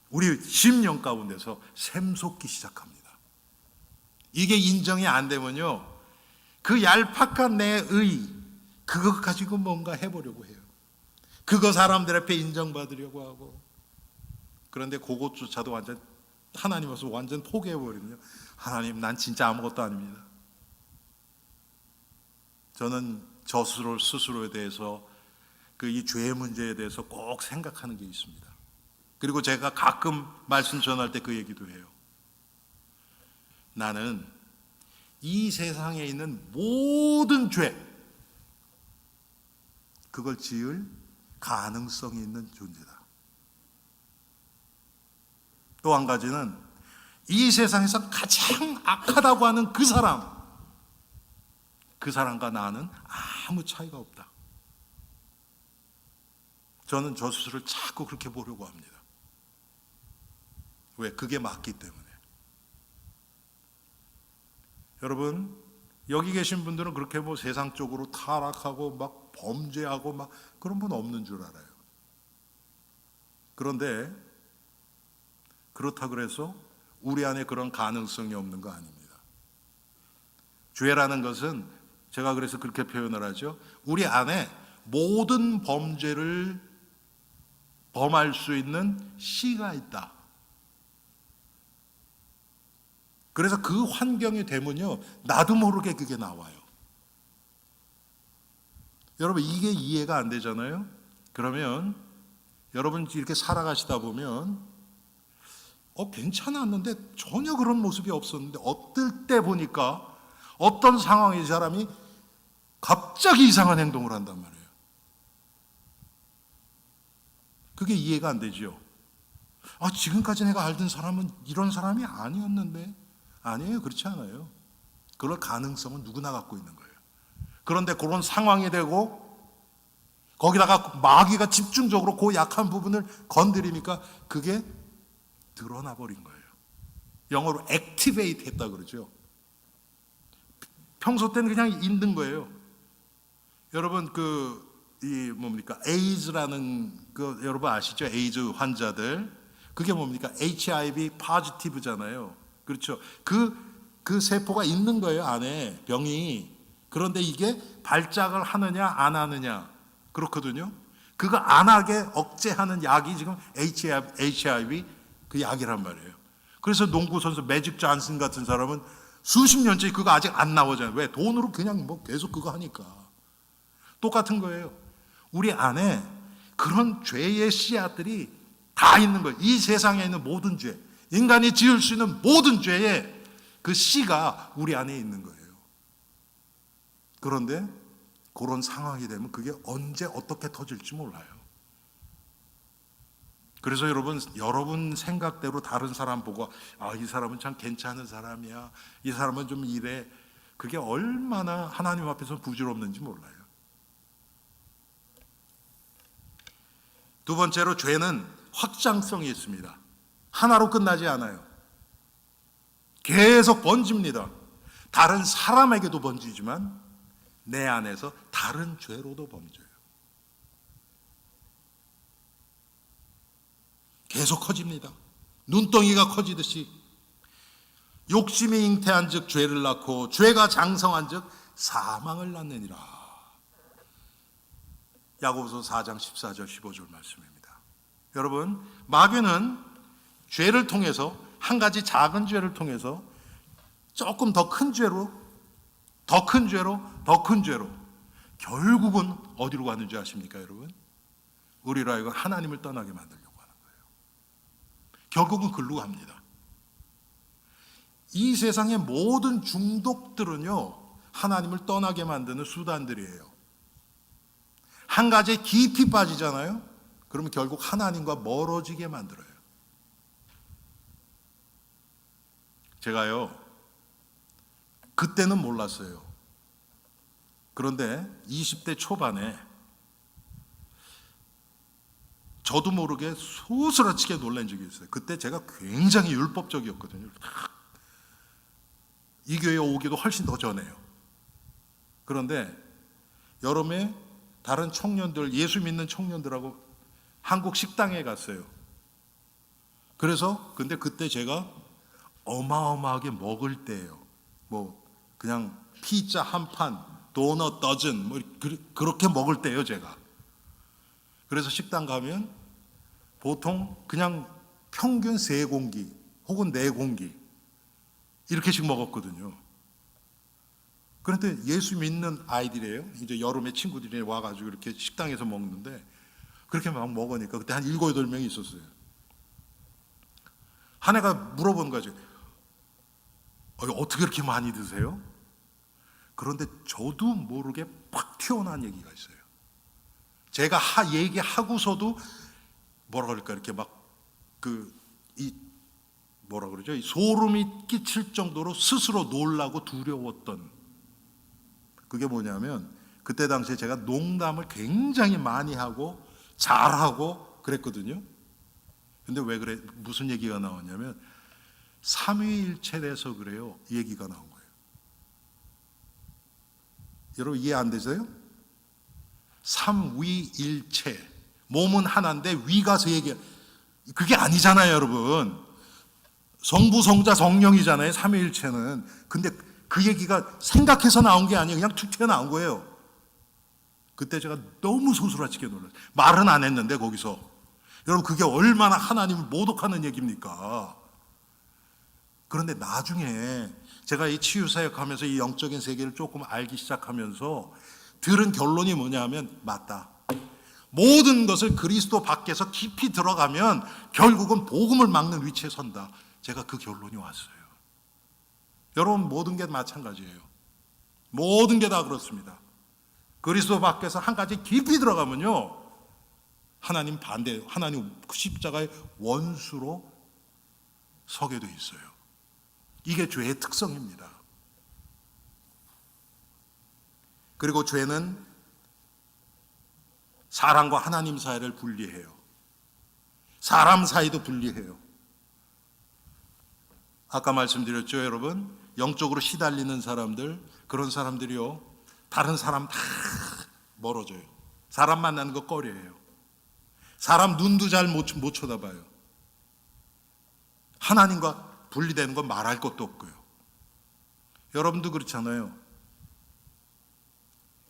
우리 심령 가운데서 샘솟기 시작합니다. 이게 인정이 안 되면요, 그 얄팍한 내 의, 그거 가지고 뭔가 해보려고 해요. 그거 사람들 앞에 인정받으려고 하고. 그런데 그것조차도 완전 하나님 앞에서 완전 포기해버리면요, 하나님, 난 진짜 아무것도 아닙니다. 저는 저 스스로에 대해서 그 이 죄의 문제에 대해서 꼭 생각하는 게 있습니다. 그리고 제가 가끔 말씀 전할 때 그 얘기도 해요. 나는 이 세상에 있는 모든 죄, 그걸 지을 가능성이 있는 존재다. 또 한 가지는 이 세상에서 가장 악하다고 하는 그 사람과 나는 아무 차이가 없다. 저는 저 스스로를 자꾸 그렇게 보려고 합니다. 왜? 그게 맞기 때문에. 여러분, 여기 계신 분들은 그렇게 뭐 세상적으로 타락하고 막 범죄하고 막 그런 분 없는 줄 알아요. 그런데 그렇다 그래서 우리 안에 그런 가능성이 없는 거 아닙니다. 죄라는 것은 제가 그래서 그렇게 표현을 하죠. 우리 안에 모든 범죄를 범할 수 있는 씨가 있다. 그래서 그 환경이 되면요, 나도 모르게 그게 나와요. 여러분, 이게 이해가 안 되잖아요. 그러면 여러분 이렇게 살아가시다 보면 괜찮았는데 전혀 그런 모습이 없었는데 어떨 때 보니까 어떤 상황에 이 사람이 갑자기 이상한 행동을 한단 말이에요. 그게 이해가 안 되죠. 지금까지 내가 알던 사람은 이런 사람이 아니었는데. 아니에요. 그렇지 않아요. 그럴 가능성은 누구나 갖고 있는 거예요. 그런데 그런 상황이 되고 거기다가 마귀가 집중적으로 그 약한 부분을 건드리니까 그게 드러나 버린 거예요. 영어로 액티베이트 했다 그러죠. 평소 때는 그냥 있는 거예요. 여러분, 에이즈라는 그 여러분 아시죠? 에이즈 환자들. 그게 뭡니까? HIV 포지티브잖아요. 그렇죠. 그 세포가 있는 거예요, 안에 병이. 그런데 이게 발작을 하느냐 안 하느냐, 그렇거든요. 그거 안 하게 억제하는 약이 지금 HIV 그 약이란 말이에요. 그래서 농구 선수 매직 존슨 같은 사람은 수십 년째 그거 아직 안 나오잖아요. 왜? 돈으로 그냥 뭐 계속 그거 하니까. 똑같은 거예요. 우리 안에 그런 죄의 씨앗들이 다 있는 거예요. 이 세상에 있는 모든 죄, 인간이 지을 수 있는 모든 죄의 그 씨가 우리 안에 있는 거예요. 그런데 그런 상황이 되면 그게 언제 어떻게 터질지 몰라요. 그래서 여러분 생각대로 다른 사람 보고 이 사람은 참 괜찮은 사람이야, 이 사람은 좀 이래, 그게 얼마나 하나님 앞에서 부질없는지 몰라요. 두 번째로, 죄는 확장성이 있습니다. 하나로 끝나지 않아요. 계속 번집니다. 다른 사람에게도 번지지만 내 안에서 다른 죄로도 번져요. 계속 커집니다. 눈덩이가 커지듯이. 욕심이 잉태한 즉 죄를 낳고 죄가 장성한 즉 사망을 낳느니라. 야고보서 4장 14절 15절 말씀입니다. 여러분, 마귀는 죄를 통해서, 한 가지 작은 죄를 통해서 조금 더 큰 죄로, 더 큰 죄로, 더 큰 죄로, 결국은 어디로 가는지 아십니까, 여러분? 우리로 하여금 하나님을 떠나게 만들려고 하는 거예요. 결국은 글로 갑니다. 이 세상의 모든 중독들은요, 하나님을 떠나게 만드는 수단들이에요. 한 가지에 깊이 빠지잖아요. 그러면 결국 하나님과 멀어지게 만들어요. 제가요, 그때는 몰랐어요. 그런데 20대 초반에 저도 모르게 소스라치게 놀란 적이 있어요. 그때 제가 굉장히 율법적이었거든요. 이 교회에 오기도 훨씬 더 전에요. 그런데 여름에 다른 청년들, 예수 믿는 청년들하고 한국 식당에 갔어요. 그래서 근데 그때 제가 어마어마하게 먹을 때예요. 뭐 그냥 피자 한 판, 도넛 더즌 뭐 그렇게 먹을 때예요, 제가. 그래서 식당 가면 보통 그냥 평균 3공기 혹은 4공기 이렇게씩 먹었거든요. 그런데 예수 믿는 아이들이에요. 이제 여름에 친구들이 와가지고 이렇게 식당에서 먹는데 그렇게 막 먹으니까 그때 한 7, 8명이 있었어요. 한 애가 물어본 거죠. 어떻게 그렇게 많이 드세요? 그런데 저도 모르게 팍 튀어나온 얘기가 있어요. 제가 얘기하고서도 뭐라 그럴까 이렇게 막 뭐라 그러죠? 소름이 끼칠 정도로 스스로 놀라고 두려웠던 그게 뭐냐면 그때 당시에 제가 농담을 굉장히 많이 하고 잘하고 그랬거든요. 근데 왜 그래? 무슨 얘기가 나왔냐면 삼위일체 돼서 그래요. 이 얘기가 나온 거예요. 여러분 이해 안 되세요? 삼위일체. 몸은 하나인데 위가 세 개. 그게 아니잖아요, 여러분. 성부, 성자, 성령이잖아요, 삼위일체는. 근데 그 얘기가 생각해서 나온 게 아니에요. 그냥 툭 튀어나온 거예요. 그때 제가 너무 소스라치게 놀랐어요. 말은 안 했는데 거기서. 여러분 그게 얼마나 하나님을 모독하는 얘기입니까? 그런데 나중에 제가 이 치유사역하면서 이 영적인 세계를 조금 알기 시작하면서 들은 결론이 뭐냐면 맞다. 모든 것을 그리스도 밖에서 깊이 들어가면 결국은 복음을 막는 위치에 선다. 제가 그 결론이 왔어요. 여러분 모든 게 마찬가지예요. 모든 게 다 그렇습니다. 그리스도 밖에서 한 가지 깊이 들어가면요 하나님 반대, 하나님 십자가의 원수로 서게 돼 있어요. 이게 죄의 특성입니다. 그리고 죄는 사람과 하나님 사이를 분리해요. 사람 사이도 분리해요. 아까 말씀드렸죠, 여러분? 영적으로 시달리는 사람들, 그런 사람들이요, 다른 사람 다 멀어져요. 사람 만나는 거 꺼려해요. 사람 눈도 잘 못 쳐다봐요. 하나님과 분리되는 건 말할 것도 없고요. 여러분도 그렇잖아요.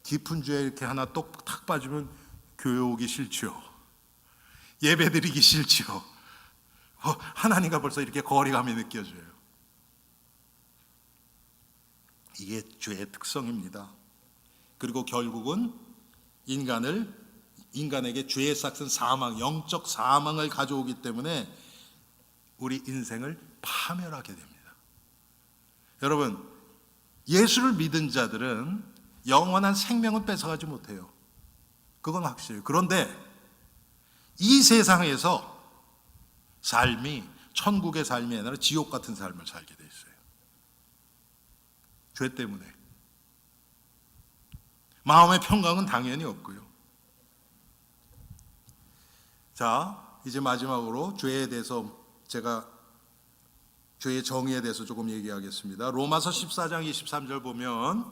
깊은 죄에 이렇게 하나 탁 빠지면 교회 오기 싫죠. 예배 드리기 싫죠. 하나님과 벌써 이렇게 거리감이 느껴져요. 이게 죄의 특성입니다. 그리고 결국은 인간에게 죄의 싹은 사망, 영적 사망을 가져오기 때문에 우리 인생을 파멸하게 됩니다. 여러분, 예수를 믿은 자들은 영원한 생명은 뺏어가지 못해요. 그건 확실해요. 그런데 이 세상에서 삶이 천국의 삶이 아니라 지옥 같은 삶을 살게 돼 있어요. 죄 때문에. 마음의 평강은 당연히 없고요. 자, 이제 마지막으로 죄에 대해서 제가 죄의 정의에 대해서 조금 얘기하겠습니다. 로마서 14장 23절 보면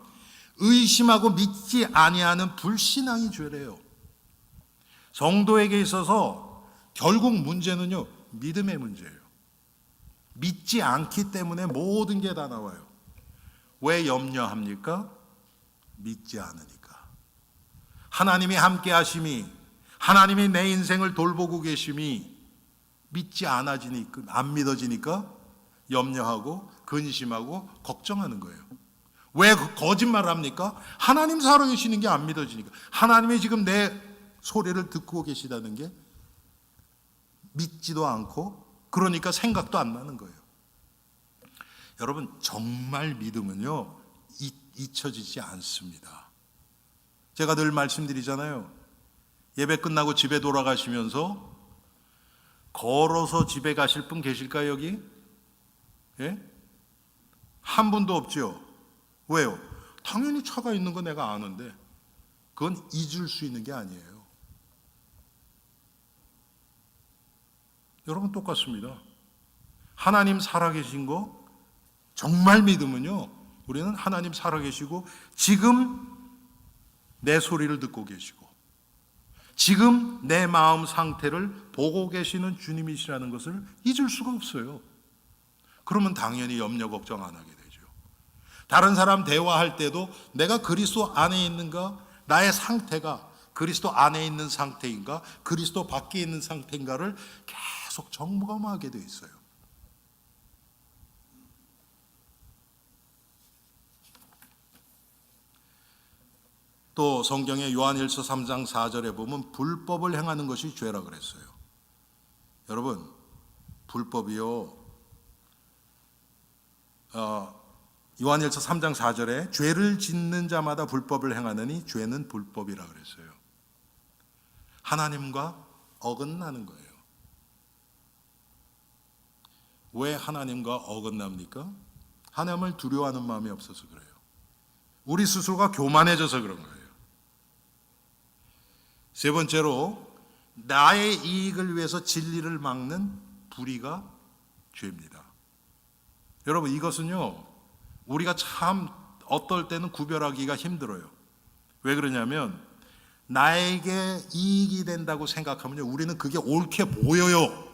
의심하고 믿지 아니하는 불신앙이 죄래요. 성도에게 있어서 결국 문제는요, 믿음의 문제예요. 믿지 않기 때문에 모든 게 다 나와요. 왜 염려합니까? 믿지 않으니까. 하나님이 함께 하심이, 하나님이 내 인생을 돌보고 계심이 믿지 않아지니까, 안 믿어지니까 염려하고 근심하고 걱정하는 거예요. 왜 거짓말을 합니까? 하나님 살아계시는 게 안 믿어지니까. 하나님이 지금 내 소리를 듣고 계시다는 게 믿지도 않고, 그러니까 생각도 안 나는 거예요. 여러분, 정말 믿음은요, 잊혀지지 않습니다. 제가 늘 말씀드리잖아요. 예배 끝나고 집에 돌아가시면서 걸어서 집에 가실 분 계실까요, 여기? 예? 한 분도 없죠. 왜요? 당연히 차가 있는 거 내가 아는데 그건 잊을 수 있는 게 아니에요. 여러분 똑같습니다. 하나님 살아계신 거 정말 믿으면요, 우리는 하나님 살아계시고 지금 내 소리를 듣고 계시고 지금 내 마음 상태를 보고 계시는 주님이시라는 것을 잊을 수가 없어요. 그러면 당연히 염려 걱정 안 하게 되죠. 다른 사람 대화할 때도 내가 그리스도 안에 있는가, 나의 상태가 그리스도 안에 있는 상태인가, 그리스도 밖에 있는 상태인가를 계속 점검하게 돼 있어요. 또 성경의 요한일서 3장 4절에 보면 불법을 행하는 것이 죄라 그랬어요. 여러분, 불법이요, 요한일서 3장 4절에 죄를 짓는 자마다 불법을 행하느니 죄는 불법이라 그랬어요. 하나님과 어긋나는 거예요. 왜 하나님과 어긋납니까? 하나님을 두려워하는 마음이 없어서 그래요. 우리 스스로가 교만해져서 그런 거예요. 세 번째로, 나의 이익을 위해서 진리를 막는 불의가 죄입니다. 여러분, 이것은요, 우리가 참 어떨 때는 구별하기가 힘들어요. 왜 그러냐면 나에게 이익이 된다고 생각하면요, 우리는 그게 옳게 보여요.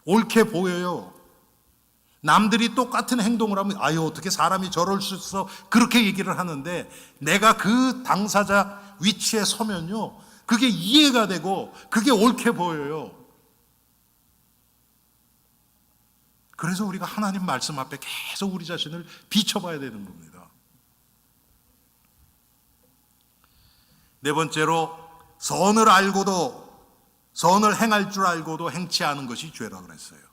옳게 보여요. 남들이 똑같은 행동을 하면 아유, 어떻게 사람이 저럴 수 있어, 그렇게 얘기를 하는데 내가 그 당사자 위치에 서면요, 그게 이해가 되고 그게 옳게 보여요. 그래서 우리가 하나님 말씀 앞에 계속 우리 자신을 비춰봐야 되는 겁니다. 네 번째로, 선을 행할 줄 알고도 행치 않은 것이 죄라 그랬어요.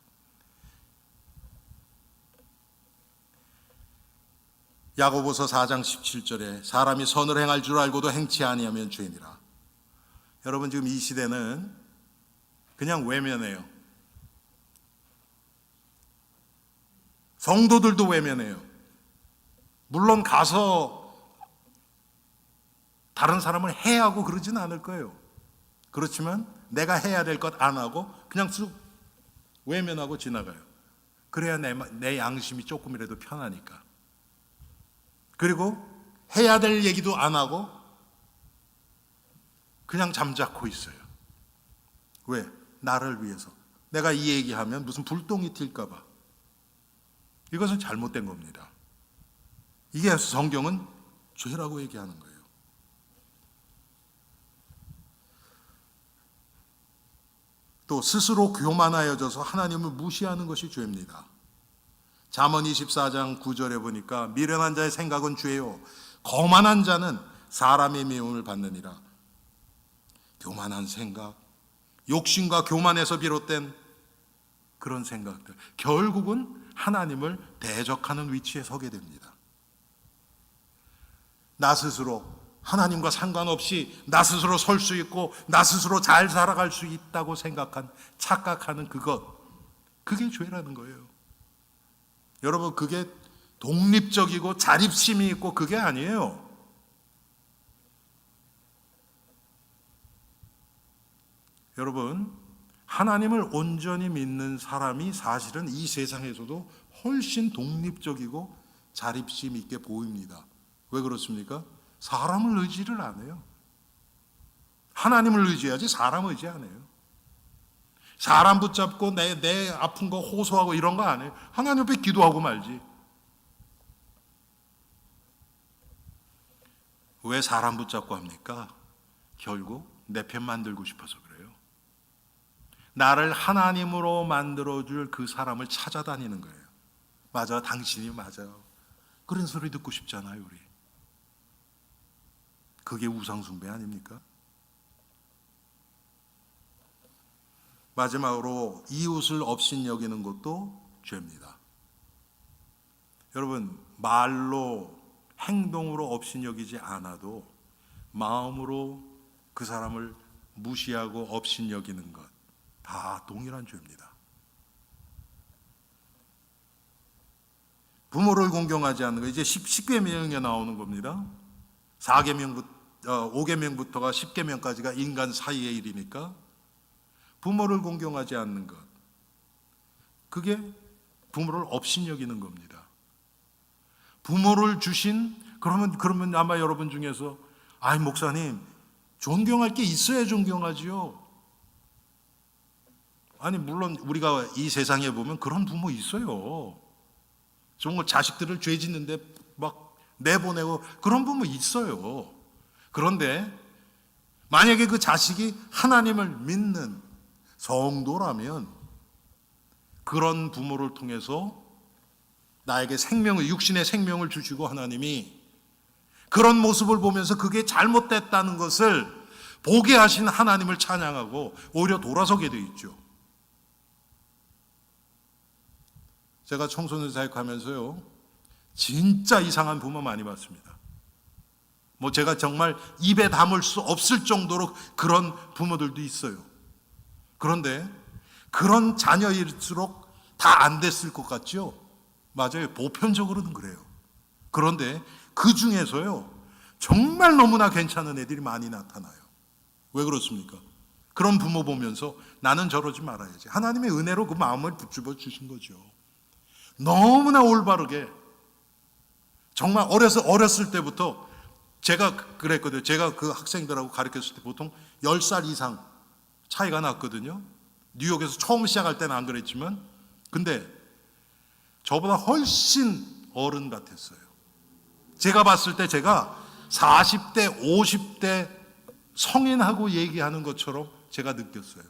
야고보서 4장 17절에 사람이 선을 행할 줄 알고도 행치 아니하면 죄니라. 여러분, 지금 이 시대는 그냥 외면해요. 성도들도 외면해요. 물론 가서 다른 사람을 해하고 그러진 않을 거예요. 그렇지만 내가 해야 될 것 안 하고 그냥 쑥 외면하고 지나가요. 그래야 내 양심이 조금이라도 편하니까. 그리고 해야 될 얘기도 안 하고 그냥 잠자코 있어요. 왜? 나를 위해서. 내가 이 얘기하면 무슨 불똥이 튈까 봐. 이것은 잘못된 겁니다. 이게 성경은 죄라고 얘기하는 거예요. 또 스스로 교만하여져서 하나님을 무시하는 것이 죄입니다. 잠언 24장 9절에 보니까 미련한 자의 생각은 죄요, 거만한 자는 사람의 미움을 받느니라. 교만한 생각, 욕심과 교만에서 비롯된 그런 생각들, 결국은 하나님을 대적하는 위치에 서게 됩니다. 나 스스로 하나님과 상관없이 나 스스로 설 수 있고 나 스스로 잘 살아갈 수 있다고 착각하는 그게 죄라는 거예요. 여러분, 그게 독립적이고 자립심이 있고 그게 아니에요. 여러분, 하나님을 온전히 믿는 사람이 사실은 이 세상에서도 훨씬 독립적이고 자립심 있게 보입니다. 왜 그렇습니까? 사람을 의지를 안 해요. 하나님을 의지하지 사람 의지 안 해요. 사람 붙잡고 내 아픈 거 호소하고 이런 거 안 해요. 하나님 앞에 기도하고 말지. 왜 사람 붙잡고 합니까? 결국 내 편 만들고 싶어서 그래요. 나를 하나님으로 만들어줄 그 사람을 찾아다니는 거예요. 맞아, 당신이 맞아요. 그런 소리 듣고 싶잖아요, 우리. 그게 우상숭배 아닙니까? 마지막으로, 이웃을 업신여기는 것도 죄입니다. 여러분, 말로 행동으로 업신여기지 않아도 마음으로 그 사람을 무시하고 업신여기는 것 다 동일한 죄입니다. 부모를 공경하지 않는 거, 이제 10계명에 나오는 겁니다. 5계명부터가 10계명까지가 인간 사이의 일이니까 부모를 공경하지 않는 것, 그게 부모를 업신여기는 겁니다. 부모를 주신, 그러면 아마 여러분 중에서 아이 목사님 존경할 게 있어야 존경하지요. 아니 물론 우리가 이 세상에 보면 그런 부모 있어요. 정말 자식들을 죄 짓는데 막 내보내고 그런 부모 있어요. 그런데 만약에 그 자식이 하나님을 믿는 성도라면 그런 부모를 통해서 나에게 생명을, 육신의 생명을 주시고 하나님이 그런 모습을 보면서 그게 잘못됐다는 것을 보게 하신 하나님을 찬양하고 오히려 돌아서게 돼 있죠. 제가 청소년 사역하면서요, 진짜 이상한 부모 많이 봤습니다. 제가 정말 입에 담을 수 없을 정도로 그런 부모들도 있어요. 그런데 그런 자녀일수록 다 안 됐을 것 같죠? 맞아요. 보편적으로는 그래요. 그런데 그 중에서요, 정말 너무나 괜찮은 애들이 많이 나타나요. 왜 그렇습니까? 그런 부모 보면서 나는 저러지 말아야지. 하나님의 은혜로 그 마음을 붙잡아 주신 거죠. 너무나 올바르게, 정말 어렸을 때부터 제가 그랬거든요. 제가 그 학생들하고 가르쳤을 때 보통 10살 이상 차이가 났거든요. 뉴욕에서 처음 시작할 때는 안 그랬지만, 근데 저보다 훨씬 어른 같았어요. 제가 봤을 때 제가 40대, 50대 성인하고 얘기하는 것처럼 제가 느꼈어요.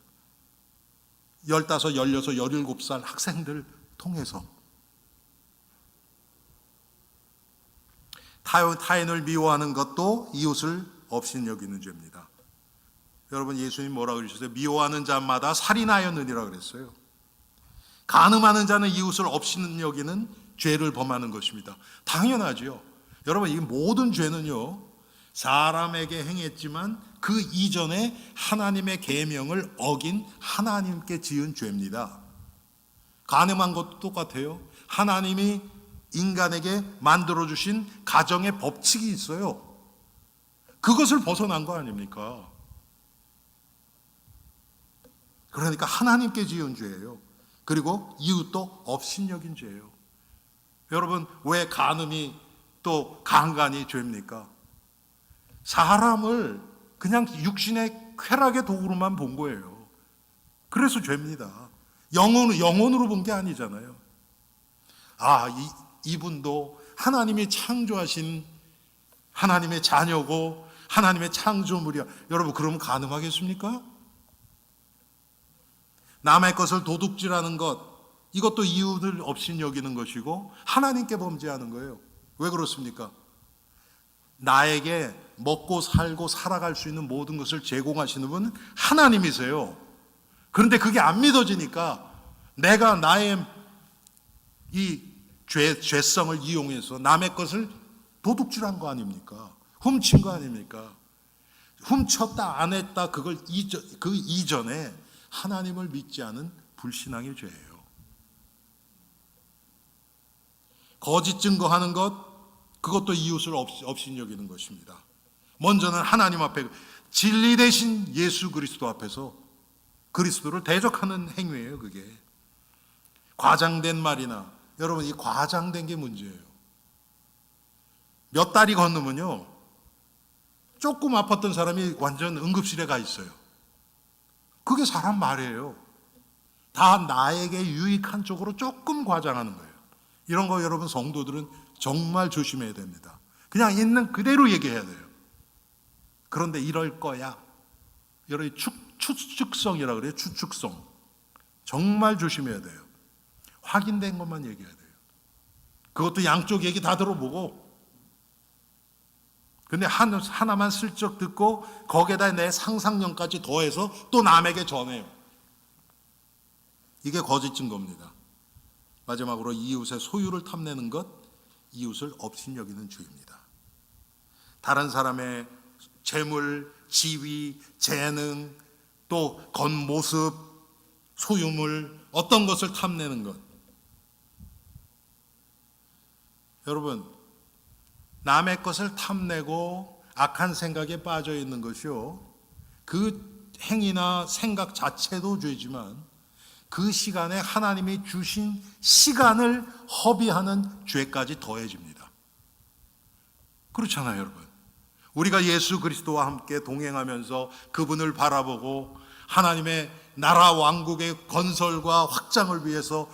15, 16, 17살 학생들 통해서. 타인을 미워하는 것도 이웃을 업신여기는 죄입니다. 여러분, 예수님 뭐라 그러셨어요? 미워하는 자마다 살인하였느니라 그랬어요. 간음하는 자는 이웃을 업신여기는 죄를 범하는 것입니다. 당연하죠. 여러분, 이 모든 죄는요, 사람에게 행했지만 그 이전에 하나님의 계명을 어긴 하나님께 지은 죄입니다. 간음한 것도 똑같아요. 하나님이 인간에게 만들어주신 가정의 법칙이 있어요. 그것을 벗어난 거 아닙니까? 그러니까 하나님께 지은 죄예요. 그리고 이웃도 업신여긴 죄예요. 여러분, 왜 간음이 또 강간이 죄입니까? 사람을 그냥 육신의 쾌락의 도구로만 본 거예요. 그래서 죄입니다. 영혼으로 본 게 아니잖아요. 이분도 하나님이 창조하신 하나님의 자녀고 하나님의 창조물이야. 여러분, 그러면 간음하겠습니까? 남의 것을 도둑질하는 것, 이것도 이웃을 업신여기는 것이고 하나님께 범죄하는 거예요. 왜 그렇습니까? 나에게 먹고 살고 살아갈 수 있는 모든 것을 제공하시는 분은 하나님이세요. 그런데 그게 안 믿어지니까 내가 나의 이 죄성을 이용해서 남의 것을 도둑질한 거 아닙니까? 훔친 거 아닙니까? 훔쳤다 안 했다, 그 이전에 하나님을 믿지 않은 불신앙의 죄예요. 거짓 증거하는 것, 그것도 이웃을 업신여기는 것입니다. 먼저는 하나님 앞에 진리 대신 예수 그리스도 앞에서 그리스도를 대적하는 행위예요. 그게 과장된 말이나, 여러분, 이 과장된 게 문제예요. 몇 달이 건너면요, 조금 아팠던 사람이 완전 응급실에 가 있어요. 그게 사람 말이에요. 다 나에게 유익한 쪽으로 조금 과장하는 거예요. 이런 거 여러분 성도들은 정말 조심해야 됩니다. 그냥 있는 그대로 얘기해야 돼요. 그런데 이럴 거야, 여러분, 추측성이라고 그래요. 추측성. 정말 조심해야 돼요. 확인된 것만 얘기해야 돼요. 그것도 양쪽 얘기 다 들어보고, 근데 하나만 슬쩍 듣고 거기에다 내 상상력까지 더해서 또 남에게 전해요. 이게 거짓 증거입니다. 마지막으로 이웃의 소유를 탐내는 것, 이웃을 업신여기는 죄입니다. 다른 사람의 재물, 지위, 재능, 또 겉모습, 소유물, 어떤 것을 탐내는 것, 여러분, 남의 것을 탐내고 악한 생각에 빠져 있는 것이요, 그 행위나 생각 자체도 죄지만 그 시간에 하나님이 주신 시간을 허비하는 죄까지 더해집니다. 그렇잖아요, 여러분. 우리가 예수 그리스도와 함께 동행하면서 그분을 바라보고 하나님의 나라 왕국의 건설과 확장을 위해서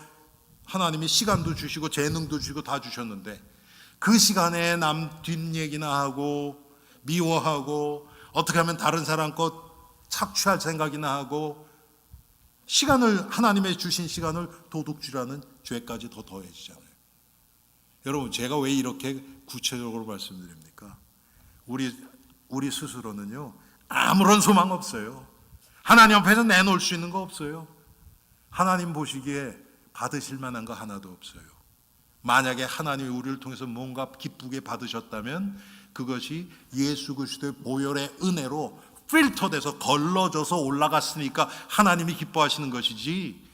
하나님이 시간도 주시고 재능도 주시고 다 주셨는데, 그 시간에 남 뒷얘기나 하고 미워하고 어떻게 하면 다른 사람 것 착취할 생각이나 하고 시간을, 하나님의 주신 시간을 도둑질하는 죄까지 더 더해지잖아요. 여러분, 제가 왜 이렇게 구체적으로 말씀드립니까? 우리 스스로는요, 아무런 소망 없어요. 하나님 앞에서 내놓을 수 있는 거 없어요. 하나님 보시기에 받으실 만한 거 하나도 없어요. 만약에 하나님이 우리를 통해서 뭔가 기쁘게 받으셨다면 그것이 예수 그리스도의 보혈의 은혜로 필터돼서 걸러져서 올라갔으니까 하나님이 기뻐하시는 것이지,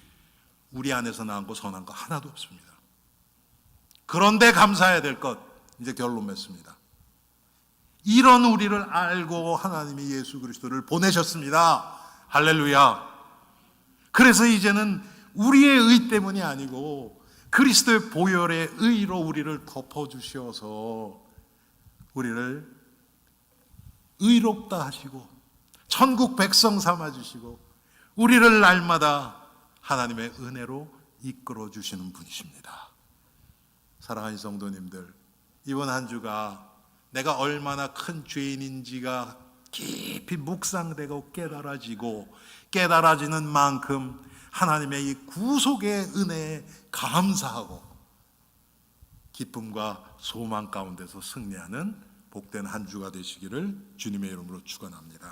우리 안에서 나온 거 선한 거 하나도 없습니다. 그런데 감사해야 될 것, 이제 결론 맺습니다. 이런 우리를 알고 하나님이 예수 그리스도를 보내셨습니다. 할렐루야. 그래서 이제는 우리의 의 때문이 아니고 그리스도의 보혈의 의로 우리를 덮어주셔서 우리를 의롭다 하시고 천국 백성 삼아주시고 우리를 날마다 하나님의 은혜로 이끌어 주시는 분이십니다. 사랑하는 성도님들, 이번 한 주가 내가 얼마나 큰 죄인인지가 깊이 묵상되고 깨달아지는 만큼 하나님의 이 구속의 은혜에 감사하고 기쁨과 소망 가운데서 승리하는 복된 한 주가 되시기를 주님의 이름으로 축원합니다.